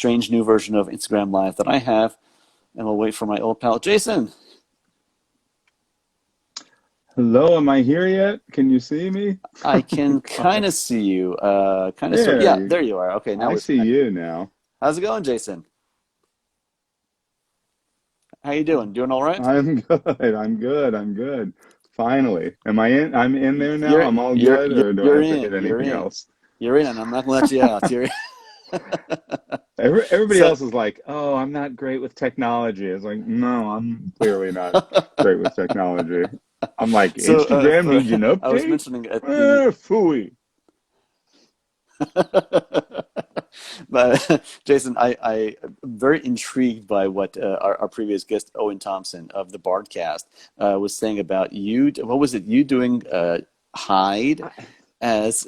strange new version of Instagram Live that I have, and we'll wait for my old pal Jason. Hello, am I here yet? Can you see me? I can kind of see you. Kind of sort. There Yeah, you there you are. Okay, now I we're see connected. you now. How's it going, Jason? How you doing? Doing all right? I'm good. I'm good. I'm good. Finally. Am I in? I'm in there now? You're I'm all you're good, you're or do I you're have to hit in. You're anything in. else? You're in, and I'm not gonna let you out. You're Everybody so. else is like, "Oh, I'm not great with technology." It's like, no, I'm clearly not great with technology. I'm like, So Instagram needs an I was update? mentioning at the Phooey. but Jason, I'm very intrigued by what our previous guest Owen Thompson of the Bardcast was saying about you. What was it? You doing Hyde I, as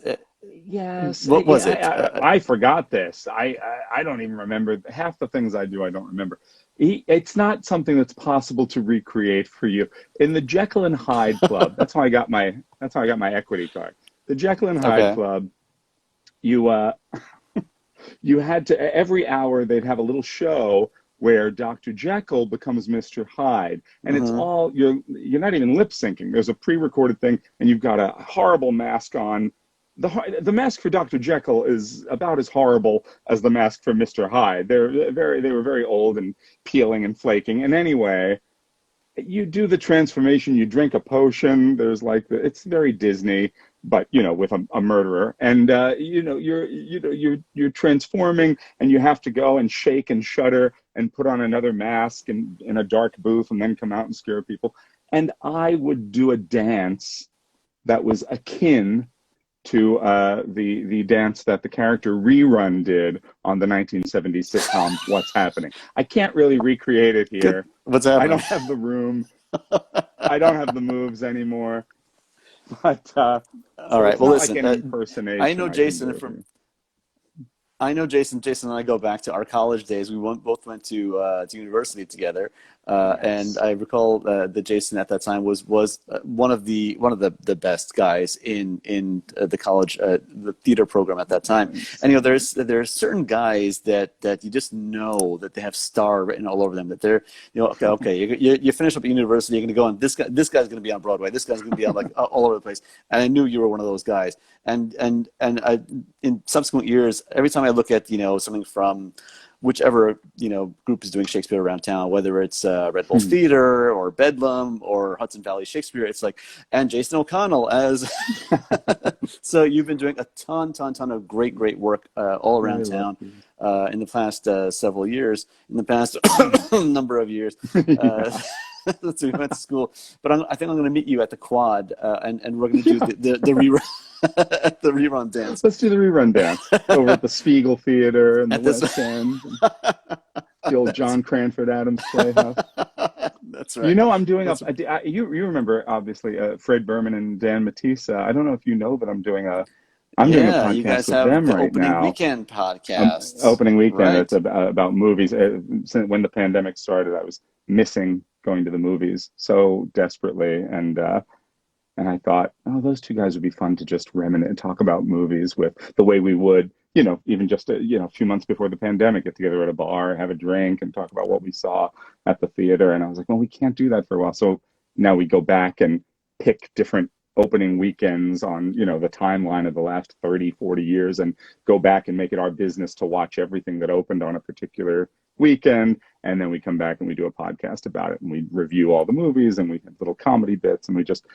yes, what was it? I forgot this. I don't even remember half the things I do. I don't remember. It's not something that's possible to recreate for you. In the Jekyll and Hyde Club, that's how I got my equity card. The Jekyll and Hyde Okay. Club, you you had to every hour they'd have a little show where Dr. Jekyll becomes Mr. Hyde, and it's Hmm. all you're not even lip syncing. There's a pre-recorded thing, and you've got a horrible mask on. The mask for Dr. Jekyll is about as horrible as the mask for Mr. Hyde. They were very old and peeling and flaking. And anyway, you do the transformation, you drink a potion. There's like it's very Disney, but with a murderer, and you're transforming, and you have to go and shake and shudder and put on another mask in a dark booth, and then come out and scare people. And I would do a dance that was akin to the dance that the character Rerun did on the 1970s sitcom What's Happening. I can't really recreate it Good. here. What's I happening? don't have the room. I don't have the moves anymore. But All so right. it's Well, not like listen. an I impersonation know I can Jason do from here. I know Jason. Jason and I go back to our college days. Both went to university together, and Yes. I recall that Jason at that time was one of the best guys in the college the theater program at that time. Thanks. And there's certain guys that you just know that they have star written all over them. That they're okay. You finish up at university, you're going to go on. This guy's going to be on Broadway. This guy's going to be on like all over the place. And I knew you were one of those guys. And I, in subsequent years, every time I look at something from whichever group is doing Shakespeare around town, whether it's Red Bull Hmm. Theater or Bedlam or Hudson Valley Shakespeare, it's like, and Jason O'Connell as so you've been doing a ton of great work all around Very town lucky. in the past several years, in the past number of years. Uh, Yeah. so we went to school, but I think I'm going to meet you at the Quad, and we're going to do Yeah. the rerun the rerun dance Let's do the rerun dance over at the Spiegel Theater in the at this. West End, the old That's John Cranford Adams Playhouse. that's right. I'm doing That's you remember obviously Fred Berman and Dan Matissa. I don't know if you know, but I'm doing a yeah. You podcast guys with have them the right opening now. weekend podcasts, Opening weekend. It's right? about movies. When the pandemic started, I was missing going to the movies so desperately, and I thought, oh, those two guys would be fun to just reminisce and talk about movies with the way we would, even just a few months before the pandemic, get together at a bar, have a drink, and talk about what we saw at the theater. And I was like, well, we can't do that for a while. So now we go back and pick different opening weekends on, the timeline of the last 30, 40 years, and go back and make it our business to watch everything that opened on a particular weekend. And then we come back and we do a podcast about it, and we review all the movies, and we have little comedy bits, and we just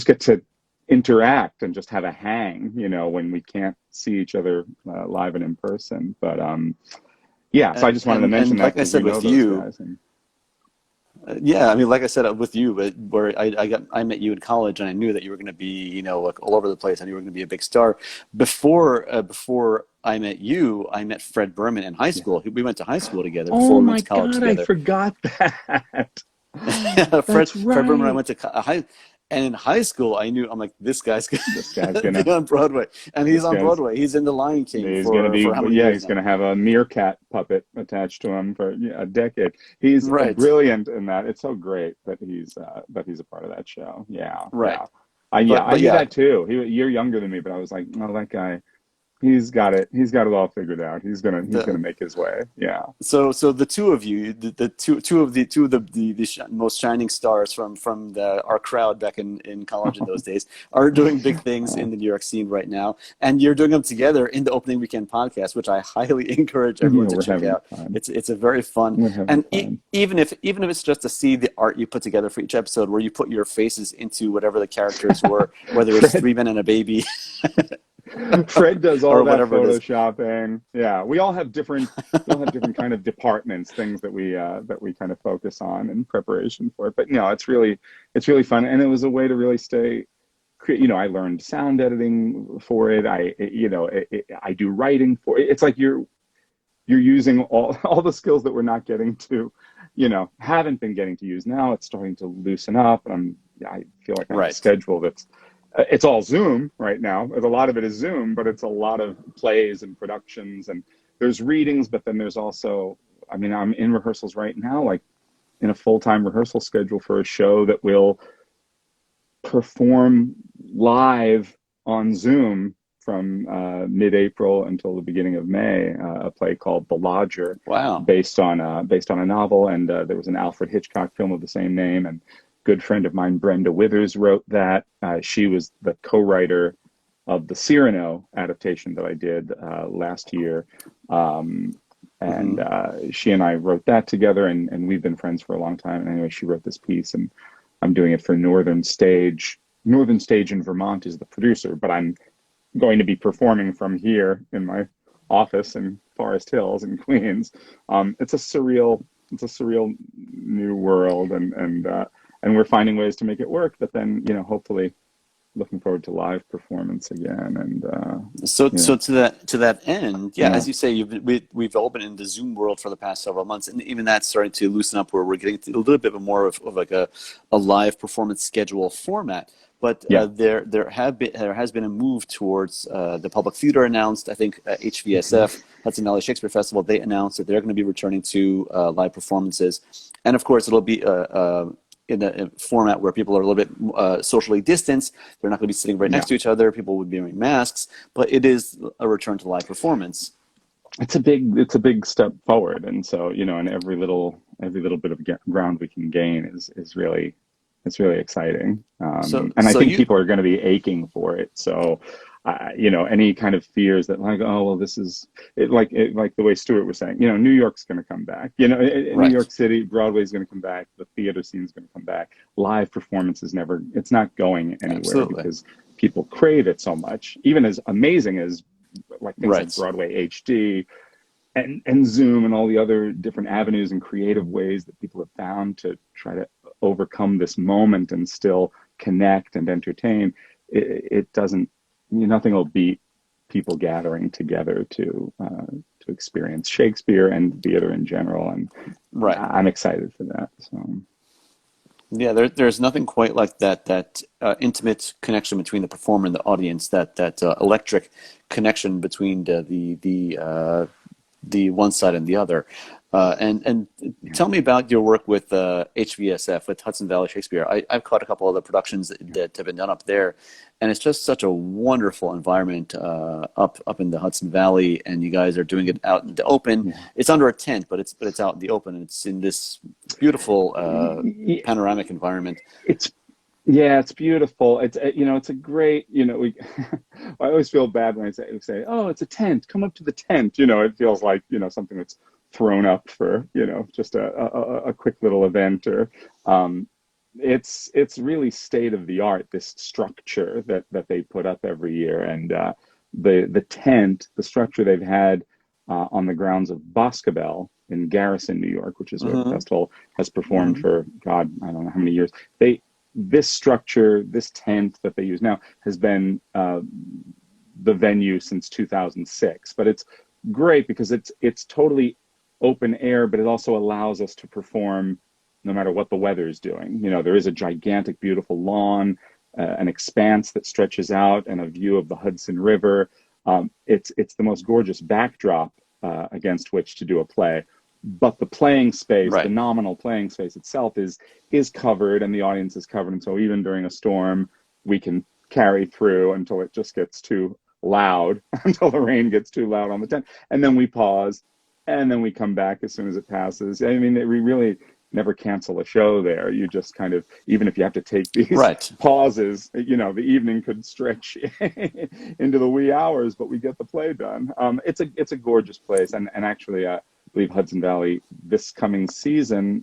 get to interact and just have a hang, when we can't see each other live and in person. But yeah, so I And just wanted to and mention and that like I because we said know with those you, guys. And yeah, I mean, like I said with you, but where I met you in college, and I knew that you were going to be, like all over the place, and you were going to be a big star. Before I met you, I met Fred Berman in high yeah. school. We went to high school together before Oh we went my to college God, I together. forgot that. Fred That's Fred Berman and I right. went to high, and in high school, I'm like, this guy's This guy's gonna be gonna on Broadway, and he's this on guy's Broadway. He's in The Lion King He's going to for be, how many yeah, years he's now? going to have a meerkat puppet attached to him for a decade. He's Right, brilliant in that. It's so great that he's a part of that show. Yeah, right. yeah. I But knew yeah, that too. You're younger than me, but I was like, oh, that guy. He's got it. He's got it all figured out. He's gonna The make his way. Yeah. so the two of you, the two of the most shining stars from our crowd back in college in those days, are doing big things in the New York scene right now, and you're doing them together in the Opening Weekend podcast, which I highly encourage everyone to We're check having out. fun. It's a very fun, We're having and fun. even if it's just to see the art you put together for each episode, where you put your faces into whatever the characters were, whether it's Fred three men and a baby, Fred does or all that whatever it is. photoshopping. Yeah, we all have different kind of departments, things that we kind of focus on in preparation for it. But no, it's really fun, and it was a way to really stay. I learned sound editing for it. I do writing for it. It's like you're using all the skills that we're not getting to, haven't been getting to use now. It's starting to loosen up, and I feel like I have a Right. schedule that's it's all Zoom right now. A lot of it is Zoom, but it's a lot of plays and productions, and there's readings, but then there's also, I'm in rehearsals right now, like in a full-time rehearsal schedule for a show that will perform live on Zoom from mid-April until the beginning of May, a play called The Lodger, Wow. based on a novel, and there was an Alfred Hitchcock film of the same name, and good friend of mine, Brenda Withers, wrote that. She was the co-writer of the Cyrano adaptation that I did last year. She and I wrote that together, and we've been friends for a long time. And anyway, she wrote this piece, and I'm doing it for Northern Stage. Northern Stage in Vermont is the producer, but I'm going to be performing from here in my office in Forest Hills in Queens. It's a surreal new world, and we're finding ways to make it work. But then, hopefully, looking forward to live performance again. And So to that end, yeah, yeah, as you say, we've all been in the Zoom world for the past several months, and even that's starting to loosen up, where we're getting to a little bit more of like a live performance schedule format. But yeah, there has been a move towards the public theater announced. I think HVSF, Hudson Valley Shakespeare Festival, they announced that they're going to be returning to live performances, and of course it'll be in a format where people are a little bit socially distanced. They're not going to be sitting right yeah. next to each other. People would be wearing masks, but it is a return to live performance. It's a big step forward, and so and every little bit of ground we can gain is really, it's really exciting. So And I so think you people are going to be aching for it. So, any kind of fears that, like, oh well, this is like the way Stuart was saying, New York's going to come back. New right, York City, Broadway's going to come back. The theater scene's going to come back. Live performance is never. It's not going anywhere absolutely, because people crave it so much. Even as amazing as like things like right. Broadway HD and Zoom and all the other different avenues and creative ways that people have found to try to overcome this moment and still connect and entertain. It doesn't. Nothing will beat people gathering together to experience Shakespeare and theater in general, and Right. I'm excited for that. So Yeah, there's nothing quite like that intimate connection between the performer and the audience, that electric connection between the one side and the other. And tell me about your work with HVSF, with Hudson Valley Shakespeare. I've caught a couple of the productions that have been done up there, and it's just such a wonderful environment up in the Hudson Valley. And you guys are doing it out in the open. yeah. It's under a tent, but it's out in the open, and it's in this beautiful panoramic environment. It's Yeah, it's beautiful. It's a great, we I always feel bad when I say, oh, it's a tent, come up to the tent. It feels like, something that's thrown up for, just a quick little event. Or it's really state of the art, this structure that they put up every year. And the tent, the structure they've had on the grounds of Boscobel in Garrison, New York, which is where the Mm-hmm. festival has performed Mm-hmm. for, God, I don't know how many years. This structure, this tent that they use now, has been the venue since 2006. But it's great because it's totally open air, but it also allows us to perform no matter what the weather is doing. There is a gigantic, beautiful lawn, an expanse that stretches out, and a view of the Hudson River. It's the most gorgeous backdrop against which to do a play. But the playing space, the Right. nominal playing space itself is covered, and the audience is covered. And so even during a storm, we can carry through until it just gets too loud until the rain gets too loud on the tent, and then we pause, and then we come back as soon as it passes. I mean, we really never cancel a show there. You just kind of, even if you have to take these Right. pauses, you know, the evening could stretch into the wee hours, but we get the play done. It's a gorgeous place, and actually, I believe Hudson Valley this coming season,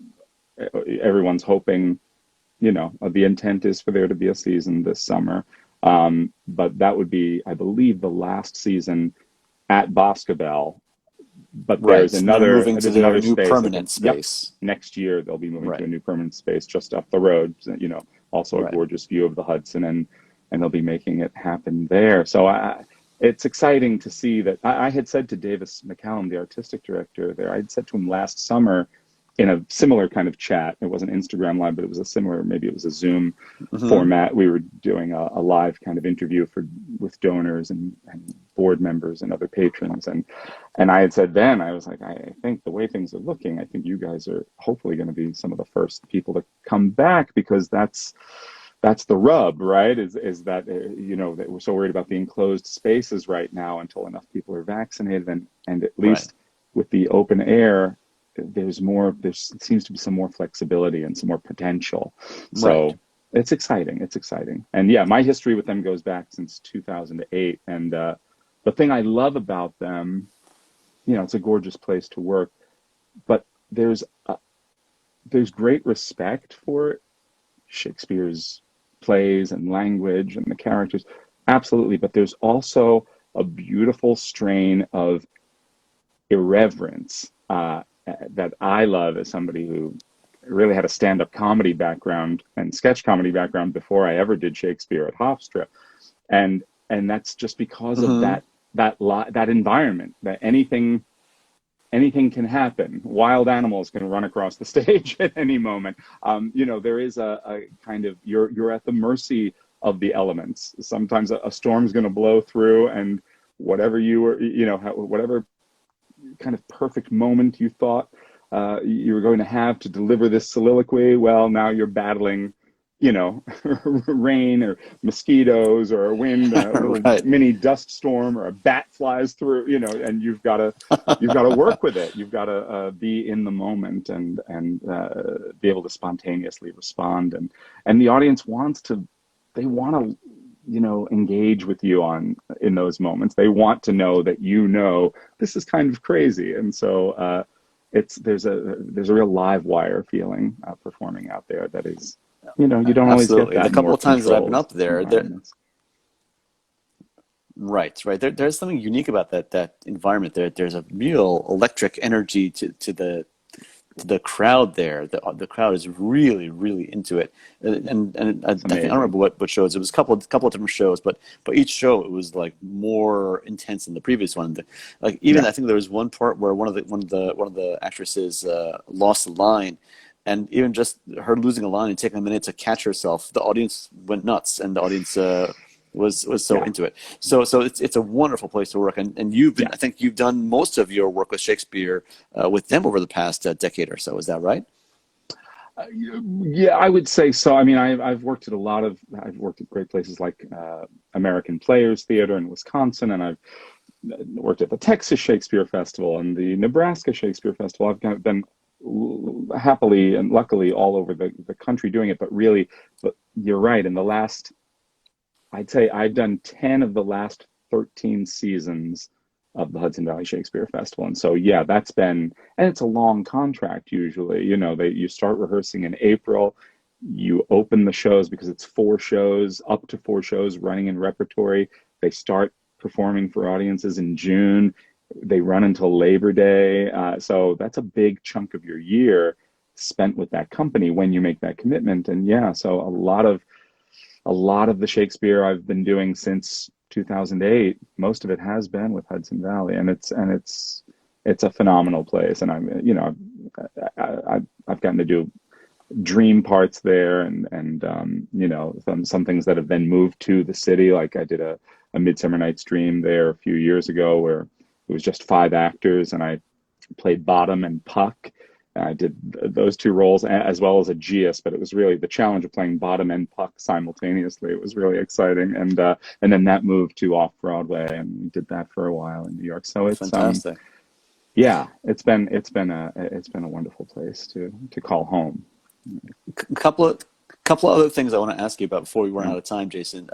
everyone's hoping, you know, the intent is for there to be a season this summer. But that would be, I believe, the last season at Boscobel. But Right. there's another new space. permanent space. Yep, next year they'll be moving Right. to a new permanent space just up the road. You know, also a Right. gorgeous view of the Hudson, and they'll be making it happen there. So it's exciting to see that. I had said to Davis McCallum, the artistic director there, I'd said to him last summer in a similar kind of chat. It wasn't Instagram Live, but it was a similar, maybe it was a Zoom format. We were doing a live kind of interview with donors and board members and other patrons. And I had said then, I was like, I think the way things are looking, I think you guys are hopefully going to be some of the first people to come back, because that's the rub, right? Is that, you know, that we're so worried about the enclosed spaces right now until enough people are vaccinated. And at least with the open air, there seems to be some more flexibility and some more potential. So it's exciting. It's exciting. And yeah, my history with them goes back since 2008. And the thing I love about them, you know, it's a gorgeous place to work, but there's great respect for Shakespeare's plays and language and the characters. Absolutely. But there's also a beautiful strain of irreverence that I love as somebody who really had a stand-up comedy background and sketch comedy background before I ever did Shakespeare at Hofstra, and that's just because of that environment, that anything can happen. Wild animals can run across the stage at any moment. You know, there is a kind of, you're at the mercy of the elements. Sometimes a storm's going to blow through, and whatever whatever kind of perfect moment you thought you were going to have to deliver this soliloquy, well, now you're battling, you know, rain or mosquitoes or a wind, a little mini dust storm, or a bat flies through, you know, and you've got to work with it. You've got to be in the moment and be able to spontaneously respond. And the audience want to, you know, engage with you in those moments. They want to know that, you know, this is kind of crazy. And so there's a real live wire feeling performing out there that is, you know, you don't always get that. The couple of times that I've been up there, there's something unique about that environment. There's a real electric energy to the crowd there. The crowd is really, really into it. And I don't remember what shows. It was a couple of different shows, but each show it was like more intense than the previous one. I think there was one part where one of the actresses lost a line. And even just her losing a line and taking a minute to catch herself, the audience went nuts, and the audience was so into it. So it's a wonderful place to work. And I think you've done most of your work with Shakespeare with them over the past decade or so. Is that right? Yeah, I would say so. I mean, I've worked at great places like American Players Theater in Wisconsin, and I've worked at the Texas Shakespeare Festival and the Nebraska Shakespeare Festival. I've kind of been happily and luckily all over the country doing it, but you're right. In the last, I'd say I've done 10 of the last 13 seasons of the Hudson Valley Shakespeare Festival. And so, yeah, and it's a long contract usually. You know, you start rehearsing in April, you open the shows because it's up to four shows running in repertory. They start performing for audiences in June. They run until Labor Day. So that's a big chunk of your year spent with that company when you make that commitment. And yeah, so a lot of the Shakespeare I've been doing since 2008, most of it has been with Hudson Valley, and it's a phenomenal place. And I've gotten to do dream parts there, and you know, some things that have been moved to the city. Like I did a Midsummer Night's Dream there a few years ago where it was just 5 actors, and I played Bottom and Puck, I did those two roles as well as a Geas, but it was really the challenge of playing bottom and Puck simultaneously. It was really exciting, and then that moved to off Broadway, and we did that for a while in New York. So it's Fantastic. yeah, it's been a wonderful place to call home. Couple of other things I want to ask you about before we run out of time, Jason.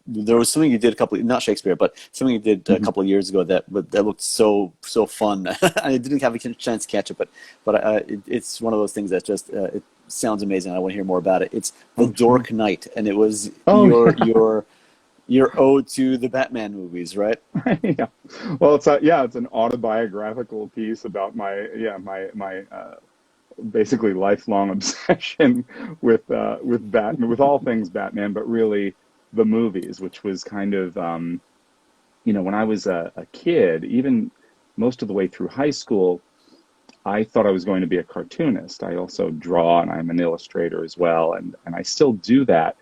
There was something you did not Shakespeare, but something you did a couple of years ago that looked so fun. I didn't have a chance to catch it, but it's one of those things that just it sounds amazing. I want to hear more about it. It's the Dork Night, and it was your ode to the Batman movies, right? Yeah. Well, it's an autobiographical piece about my basically lifelong obsession with Batman, with all things Batman, but really the movies, which was kind of when I was a kid, even most of the way through high school, I thought I was going to be a cartoonist. I also draw, and I'm an illustrator as well, and I still do that.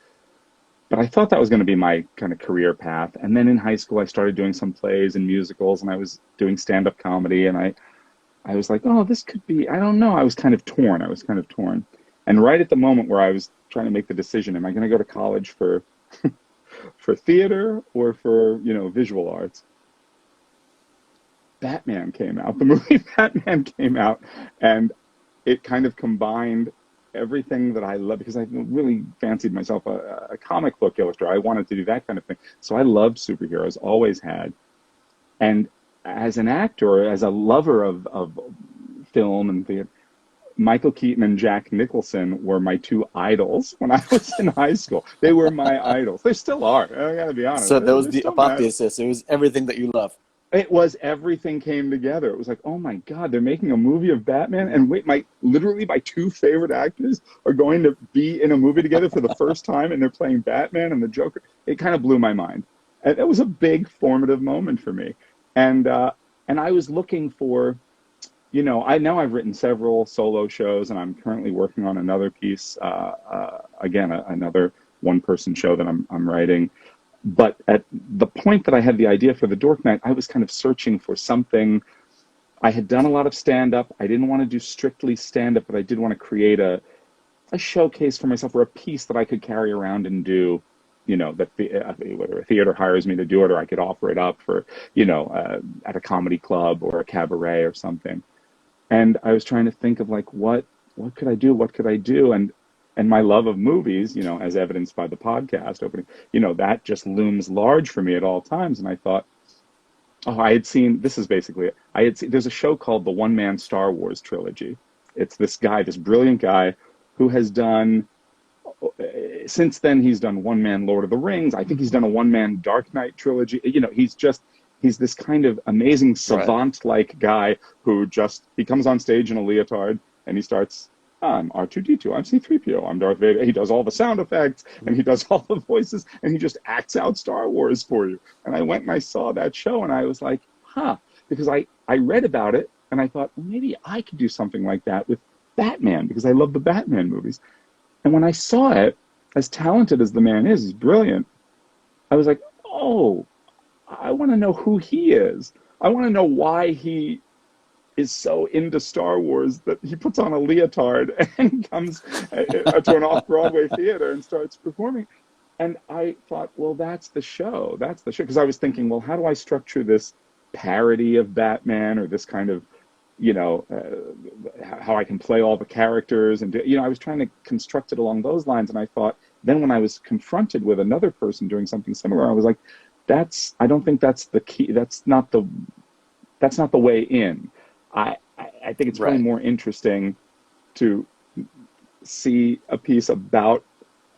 But I thought that was going to be my kind of career path. And then in high school, I started doing some plays and musicals, and I was doing stand-up comedy, and I was like, oh, this could be, I don't know. I was kind of torn. And right at the moment where I was trying to make the decision, am I going to go to college for for theater or for, visual arts? Batman came out. The movie Batman came out, and it kind of combined everything that I love, because I really fancied myself a comic book illustrator. I wanted to do that kind of thing. So I loved superheroes, always had. And as an actor, as a lover of film and theater, Michael Keaton and Jack Nicholson were my two idols when I was in high school. They were my idols. They still are. I gotta be honest. So that was the apotheosis. It was everything that you love. It was, everything came together. It was like, oh my God, they're making a movie of Batman, and wait, literally my two favorite actors are going to be in a movie together for the first time, and they're playing Batman and the Joker. It kind of blew my mind. And it was a big formative moment for me. And I was looking for, I've written several solo shows, and I'm currently working on another piece, another one-person show that I'm writing. But at the point that I had the idea for the Dork Night, I was kind of searching for something. I had done a lot of stand-up. I didn't want to do strictly stand-up, but I did want to create a showcase for myself, or a piece that I could carry around and do, that whether a theater hires me to do it, or I could offer it up for, at a comedy club or a cabaret or something. And I was trying to think of like, what could I do? What could I do? And my love of movies, as evidenced by the podcast opening, that just looms large for me at all times. And I thought, I had seen, this is basically it. There's a show called The One Man Star Wars Trilogy. It's this brilliant guy who has done, since then he's done One Man Lord of the Rings. I think he's done a One Man Dark Knight trilogy. He's this kind of amazing savant-like guy who he comes on stage in a leotard and he starts, I'm R2-D2, I'm C-3PO, I'm Darth Vader. He does all the sound effects, and he does all the voices, and he just acts out Star Wars for you. And I went and I saw that show, and I was like, because I read about it, and I thought, well, maybe I could do something like that with Batman, because I love the Batman movies. And when I saw it, as talented as the man is, he's brilliant, I was like, oh, I want to know who he is. I want to know why he is so into Star Wars that he puts on a leotard and comes to an off-Broadway theater and starts performing. And I thought, well, that's the show. Because I was thinking, well, how do I structure this parody of Batman, or this kind of, how I can play all the characters, and I was trying to construct it along those lines. And I thought, then when I was confronted with another person doing something similar, I was like, I don't think that's the key. That's not the way in. I think it's probably more interesting to see a piece about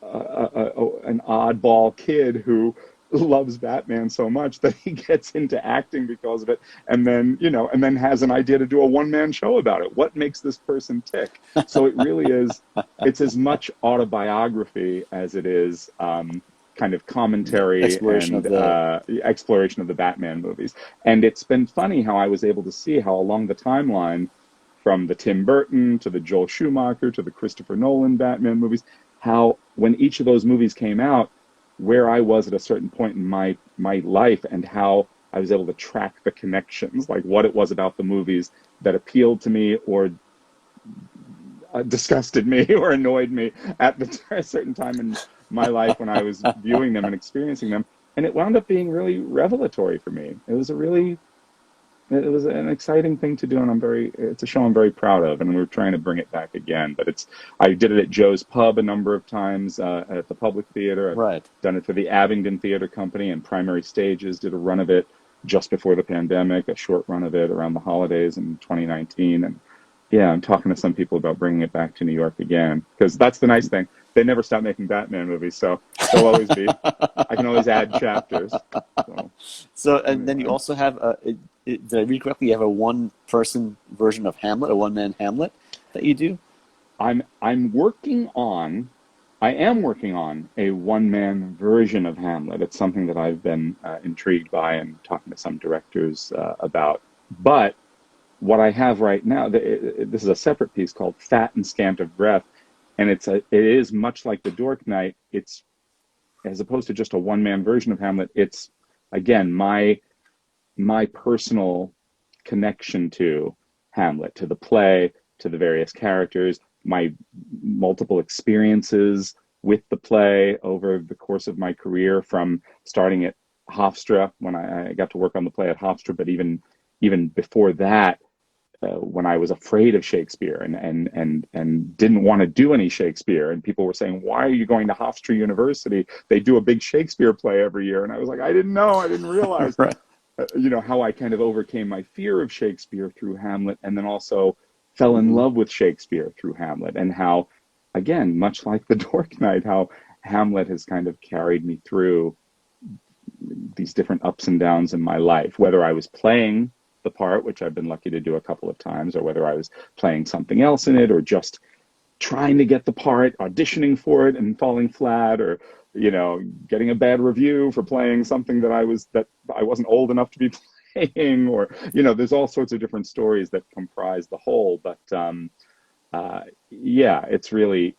an oddball kid who loves Batman so much that he gets into acting because of it, and then has an idea to do a one-man show about it. What makes this person tick? So it really is, it's as much autobiography as it is kind of commentary exploration of the Batman movies. And it's been funny how I was able to see how along the timeline, from the Tim Burton to the Joel Schumacher to the Christopher Nolan Batman movies, how when each of those movies came out, where I was at a certain point in my life, and how I was able to track the connections, like what it was about the movies that appealed to me or disgusted me or annoyed me at a certain time in my life when I was viewing them and experiencing them. And it wound up being really revelatory for me. It was an exciting thing to do, and it's a show I'm very proud of, and we're trying to bring it back again. But I did it at Joe's Pub a number of times, at the Public Theater. I've Right. done it for the Abingdon Theater Company and Primary Stages, did a run of it just before the pandemic, a short run of it around the holidays in 2019. And yeah, I'm talking to some people about bringing it back to New York again, because that's the nice thing. They never stop making Batman movies, so there'll always be. I can always add chapters. So, and then you Anyway. also have did I read correctly? You have a one-person version of Hamlet, a one-man Hamlet that you do. I'm working on I am working on a one-man version of Hamlet. It's something that I've been intrigued by and talking to some directors about. But what I have right now, this is a separate piece called Fat and Scant of Breath, and it is much like the Dork Night. It's, as opposed to just a one-man version of Hamlet, it's again my personal connection to Hamlet, to the play, to the various characters, my multiple experiences with the play over the course of my career, from starting at Hofstra when I got to work on the play at Hofstra, but even before that, when I was afraid of Shakespeare and didn't want to do any Shakespeare, and people were saying, "Why are you going to Hofstra University? They do a big Shakespeare play every year." And I was like, I didn't realize Right. how I kind of overcame my fear of Shakespeare through Hamlet, and then also fell in love with Shakespeare through Hamlet, and how, again, much like the Dork Night, how Hamlet has kind of carried me through these different ups and downs in my life, whether I was playing the part, which I've been lucky to do a couple of times, or whether I was playing something else in it, or just trying to get the part, auditioning for it and falling flat, or getting a bad review for playing something that I wasn't old enough to be playing, or there's all sorts of different stories that comprise the whole. But yeah, it's really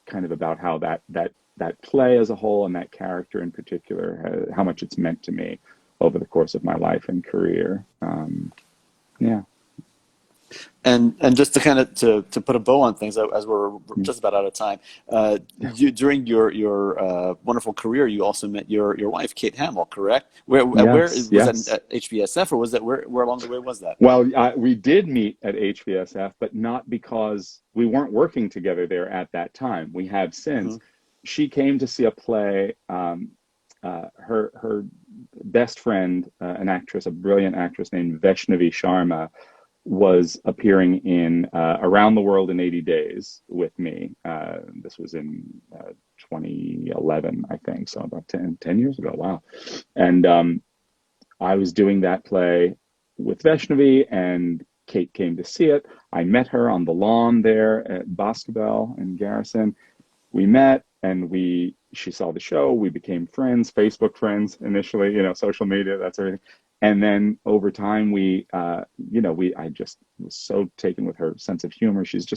kind of about how that play as a whole and that character in particular, how much it's meant to me over the course of my life and career. Yeah. And just to kind of to put a bow on things, as we're just about out of time, during your wonderful career, you also met your wife, Kate Hamill, correct? Where was Yes. that at HBSF, or was that where along the way was that? Well, we did meet at HBSF, but not because we weren't working together there at that time. We have since. Mm-hmm. She came to see a play. Her best friend, a brilliant actress named Vaishnavi Sharma, was appearing in Around the World in 80 Days with me. This was in 2011, I think, so about 10 years ago. Wow. And I was doing that play with Vaishnavi, and Kate came to see it. I met her on the lawn there at Boscobel in Garrison. We met, and she saw the show. We became friends, Facebook friends initially, social media, that's everything. And then over time, I just was so taken with her sense of humor. She's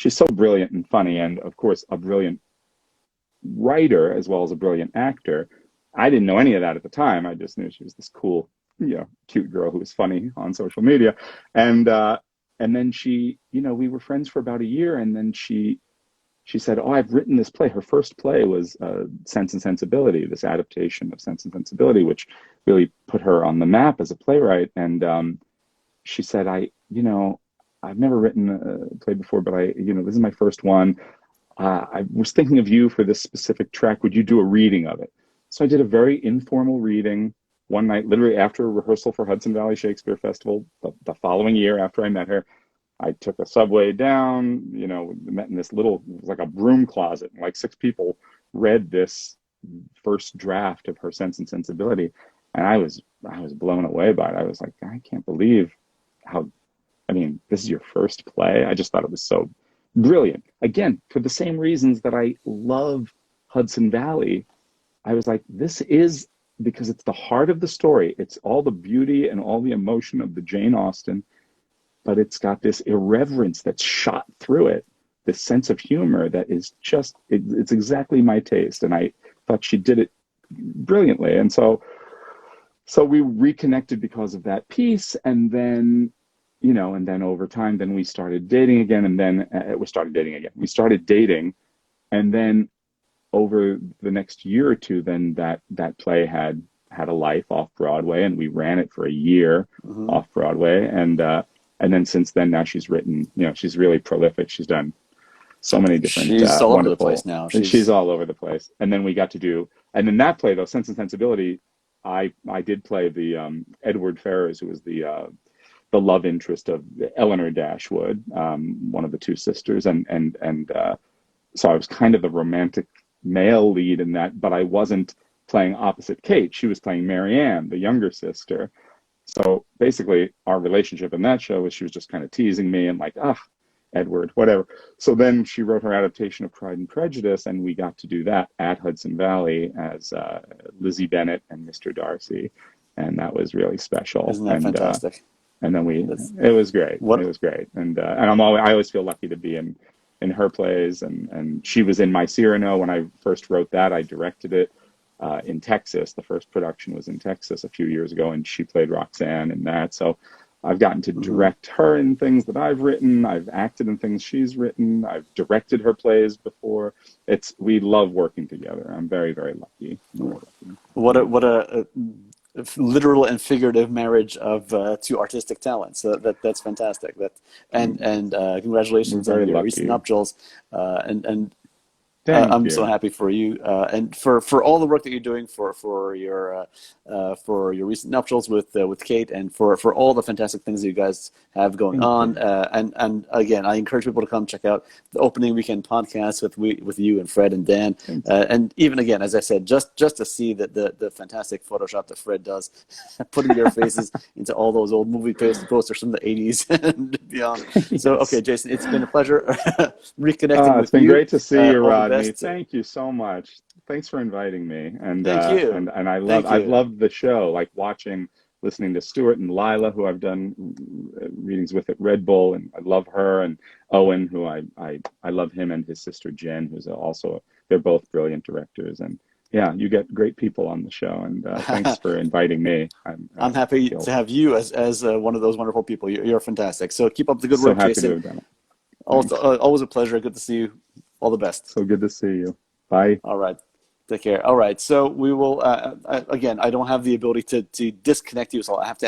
so brilliant and funny, and of course, a brilliant writer as well as a brilliant actor. I didn't know any of that at the time. I just knew she was this cool, cute girl who was funny on social media. And then we were friends for about a year, and then she said, "Oh, I've written this play." Her first play was Sense and Sensibility, this adaptation of Sense and Sensibility, which really put her on the map as a playwright. And she said, I've never written a play before, but this is my first one. I was thinking of you for this specific track. Would you do a reading of it? So I did a very informal reading one night, literally after a rehearsal for Hudson Valley Shakespeare Festival the following year after I met her. I took a subway down, met in this it was like a broom closet, and like 6 people read this first draft of her Sense and Sensibility. And I was blown away by it. I was like, I can't believe this is your first play. I just thought it was so brilliant. Again, for the same reasons that I love Hudson Valley, I was like, this is, because it's the heart of the story. It's all the beauty and all the emotion of the Jane Austen, but it's got this irreverence that's shot through it, this sense of humor that is just, it's exactly my taste. And I thought she did it brilliantly. And so we reconnected because of that piece. And then, you know, and then over time, then we started dating again, and then we started dating again. We started dating, and then over the next year or two, then that play had a life off Broadway, and we ran it for a year off Broadway, and then since then, now she's written, you know, she's really prolific. She's done so many different She's all over the wonderful. place now. She's all over the place. And then we got to do, and in that play though, Sense and Sensibility, I did play the Edward Ferrars, who was the love interest of Eleanor Dashwood, one of the two sisters, and so I was kind of the romantic male lead in that, but I wasn't playing opposite Kate. She was playing Marianne, the younger sister. So basically, our relationship in that show was she was just kind of teasing me and like, Edward, whatever. So then she wrote her adaptation of Pride and Prejudice, and we got to do that at Hudson Valley as Lizzie Bennet and Mr. Darcy, and that was really special. Isn't that fantastic? And then it was great. It was great, and I always feel lucky to be in her plays, and she was in My Cyrano when I first wrote that. I directed it in Texas. The first production was in Texas a few years ago, and she played Roxanne in that. So I've gotten to direct her in things that I've written. I've acted in things she's written. I've directed her plays before. We love working together. I'm very, very lucky. What a literal and figurative marriage of two artistic talents. So that's fantastic. And congratulations on your recent nuptials. I'm so happy for you and for all the work that you're doing for your recent nuptials with Kate, and for all the fantastic things that you guys have going on. And again, I encourage people to come check out the opening weekend podcast with you and Fred and Dan. And even again, as I said, just to see the fantastic Photoshop that Fred does, putting your faces into all those old movie posters from the 80s and beyond. So, okay, Jason, it's been a pleasure reconnecting with you. It's been great to see you, Rodney. Thank you so much. Thanks for inviting me. And thank you. And I've loved the show, like listening to Stuart and Lila, who I've done readings with at Red Bull, and I love her, and Owen, who I love him, and his sister Jen, who's also, they're both brilliant directors. And yeah, you get great people on the show, and thanks for inviting me. I'm happy to have you as one of those wonderful people. You're fantastic. So keep up the good work, Jason. So happy to have done it. Always a pleasure. Good to see you. All the best. So good to see you. Bye. All right. Take care. All right. So we will, again, I don't have the ability to disconnect you, so I have to